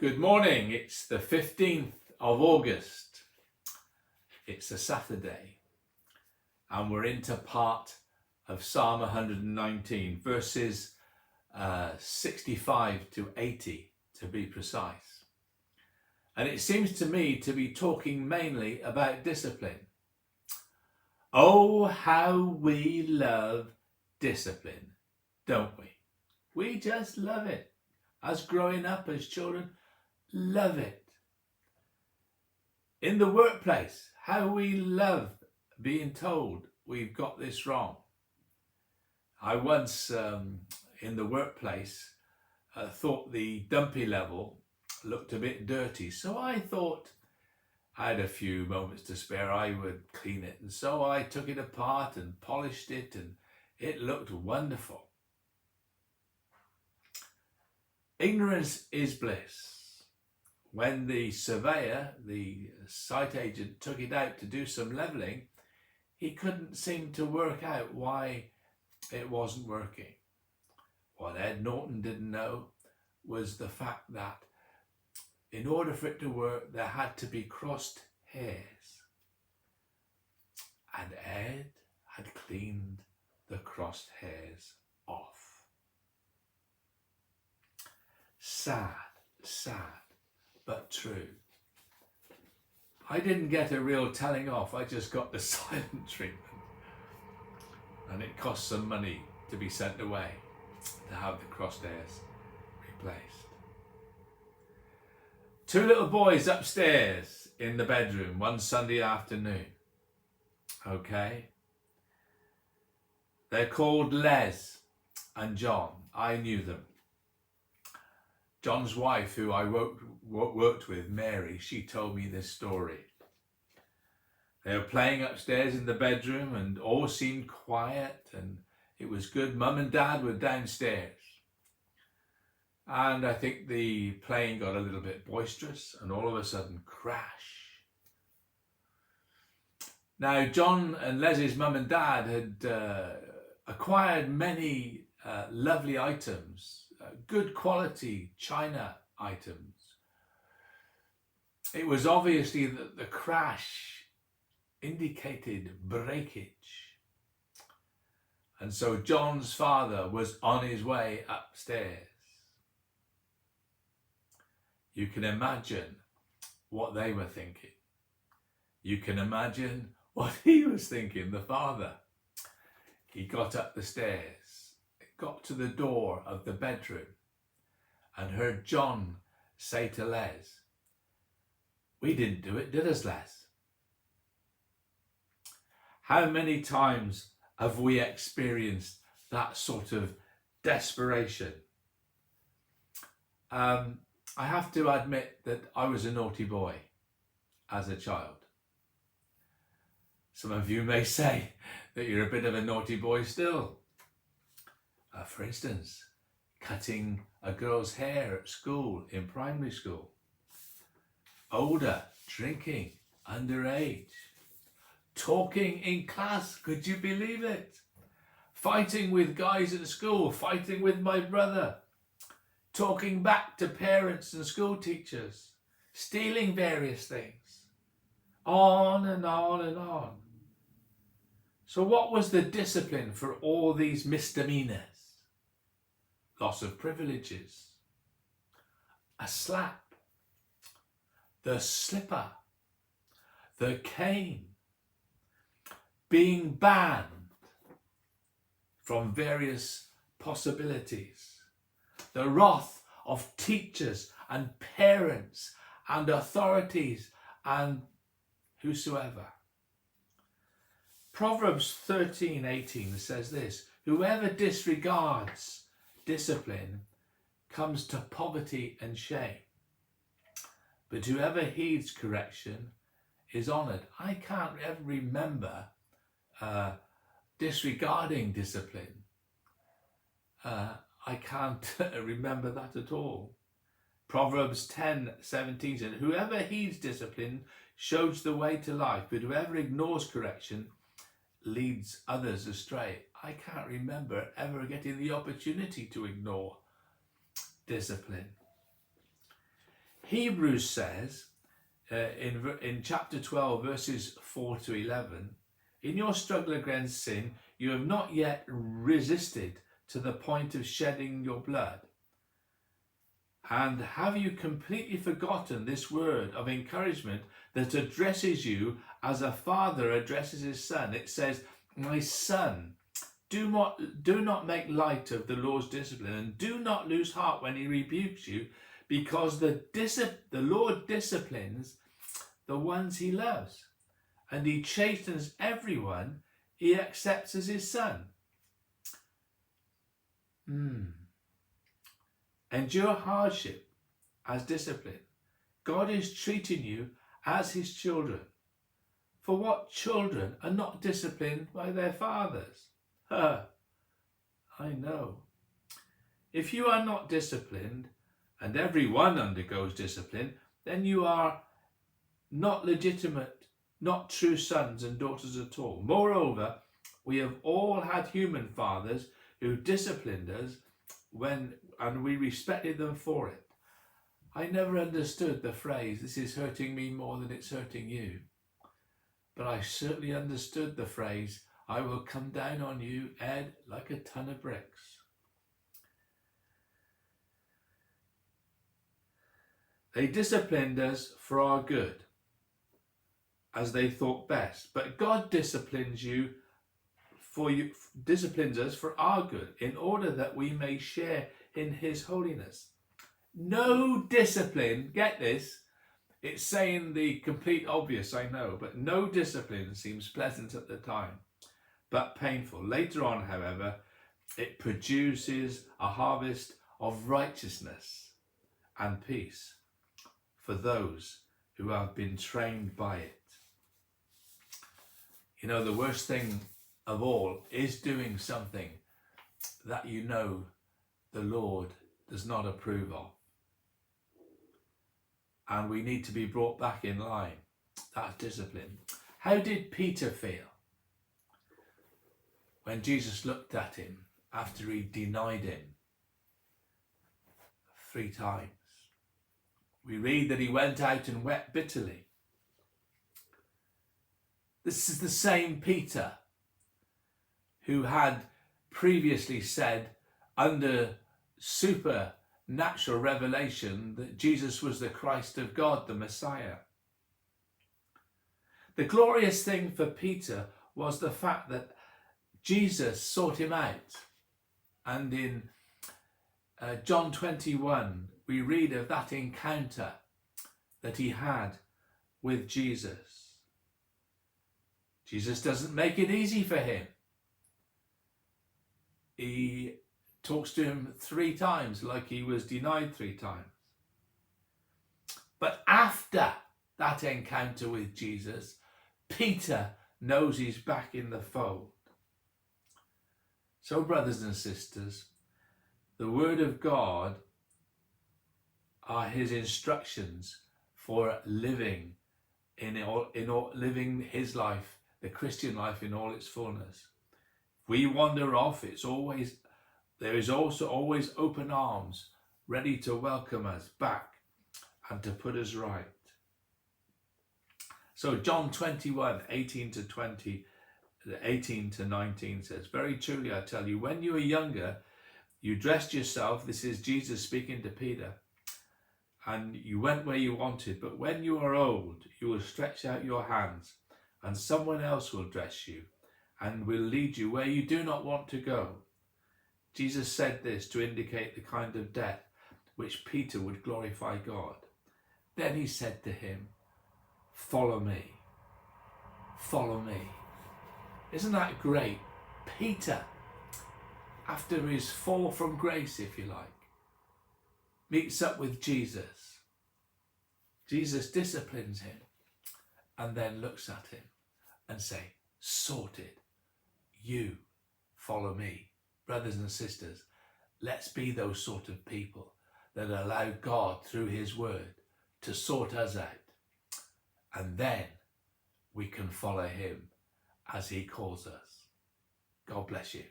Good morning, it's the 15th of August. It's a Saturday and we're into part of Psalm 119, verses 65 to 80 to be precise. And it seems to me to be talking mainly about discipline. Oh, how we love discipline, don't we? We just love it. As growing up as children, love it. In the workplace, how we love being told we've got this wrong. I once, in the workplace, thought the dumpy level looked a bit dirty. So I thought I had a few moments to spare, I would clean it. And so I took it apart and polished it, and it looked wonderful. Ignorance is bliss. When the surveyor, the site agent, took it out to do some levelling, he couldn't seem to work out why it wasn't working. What Ed Norton didn't know was the fact that in order for it to work, there had to be crossed hairs. And Ed had cleaned the crossed hairs off. Sad, but true. I didn't get a real telling off, I just got the silent treatment. And it cost some money to be sent away to have the crossed hairs replaced. Two little boys upstairs in the bedroom one Sunday afternoon. Okay? They're called Les and John. I knew them. John's wife, who I worked with, Mary, she told me this story. They were playing upstairs in the bedroom and all seemed quiet and it was good. Mum and Dad were downstairs. And I think the playing got a little bit boisterous and all of a sudden, crash. Now, John and Leslie's mum and dad had acquired many lovely items, good quality china items. It was obviously that the crash indicated breakage. And so John's father was on his way upstairs. You can imagine what they were thinking. You can imagine what he was thinking, the father. He got up the stairs, got to the door of the bedroom and heard John say to Les, "We didn't do it, did us, Les?" How many times have we experienced that sort of desperation? I have to admit that I was a naughty boy as a child. Some of you may say that you're a bit of a naughty boy still. For instance, cutting a girl's hair at school, in primary school. Older, drinking, underage. Talking in class, could you believe it? Fighting with guys at school, fighting with my brother. Talking back to parents and school teachers. Stealing various things. On and on and on. So what was the discipline for all these misdemeanors? Loss of privileges, a slap, the slipper, the cane, being banned from various possibilities, the wrath of teachers and parents and authorities and whosoever. Proverbs 13:18 says this, "Whoever disregards discipline comes to poverty and shame, but whoever heeds correction is honoured." I can't ever remember disregarding discipline. I can't remember that at all. Proverbs 10:17 says, "Whoever heeds discipline shows the way to life, but whoever ignores correction leads others astray." I can't remember ever getting the opportunity to ignore discipline. Hebrews says in chapter 12, verses 4 to 11, in your struggle against sin, you have not yet resisted to the point of shedding your blood. And have you completely forgotten this word of encouragement that addresses you as a father addresses his son? It says, my son, do not make light of the Lord's discipline, and do not lose heart when he rebukes you, because the Lord disciplines the ones he loves, and he chastens everyone he accepts as his son. Endure hardship as discipline. God is treating you as his children. For what children are not disciplined by their fathers? I know. If you are not disciplined, and everyone undergoes discipline, then you are not legitimate, not true sons and daughters at all. Moreover, we have all had human fathers who disciplined us and we respected them for it. I never understood the phrase, this is hurting me more than it's hurting you. But I certainly understood the phrase, I will come down on you, Ed, like a ton of bricks. They disciplined us for our good, as they thought best. But God disciplines us for our good, in order that we may share in his holiness. No discipline, get this, it's saying the complete obvious, I know, but no discipline seems pleasant at the time, but painful. Later on, however, it produces a harvest of righteousness and peace for those who have been trained by it. You know, the worst thing of all is doing something that you know the Lord does not approve of. And we need to be brought back in line. That's discipline. How did Peter feel when Jesus looked at him after he denied him 3 times? We read that he went out and wept bitterly. This is the same Peter who had previously said under supernatural revelation that Jesus was the Christ of God, the Messiah. The glorious thing for Peter was the fact that Jesus sought him out. And in John 21, we read of that encounter that he had with Jesus. Jesus doesn't make it easy for him. He talks to him 3 times like he was denied 3 times. But after that encounter with Jesus, Peter knows he's back in the fold. So, brothers and sisters, the Word of God are his instructions for living living his life, the Christian life in all its fullness. If we wander off, there is also always open arms ready to welcome us back and to put us right. So John 21, 18 to 19 says, very truly I tell you, when you were younger, you dressed yourself, this is Jesus speaking to Peter, and you went where you wanted. But when you are old, you will stretch out your hands, and someone else will dress you and will lead you where you do not want to go. Jesus said this to indicate the kind of death which Peter would glorify God. Then he said to him, follow me, follow me. Isn't that great? Peter, after his fall from grace, if you like, meets up with Jesus. Jesus disciplines him and then looks at him and say, sorted, you follow me. Brothers and sisters, let's be those sort of people that allow God through his word to sort us out, and then we can follow him as he calls us. God bless you.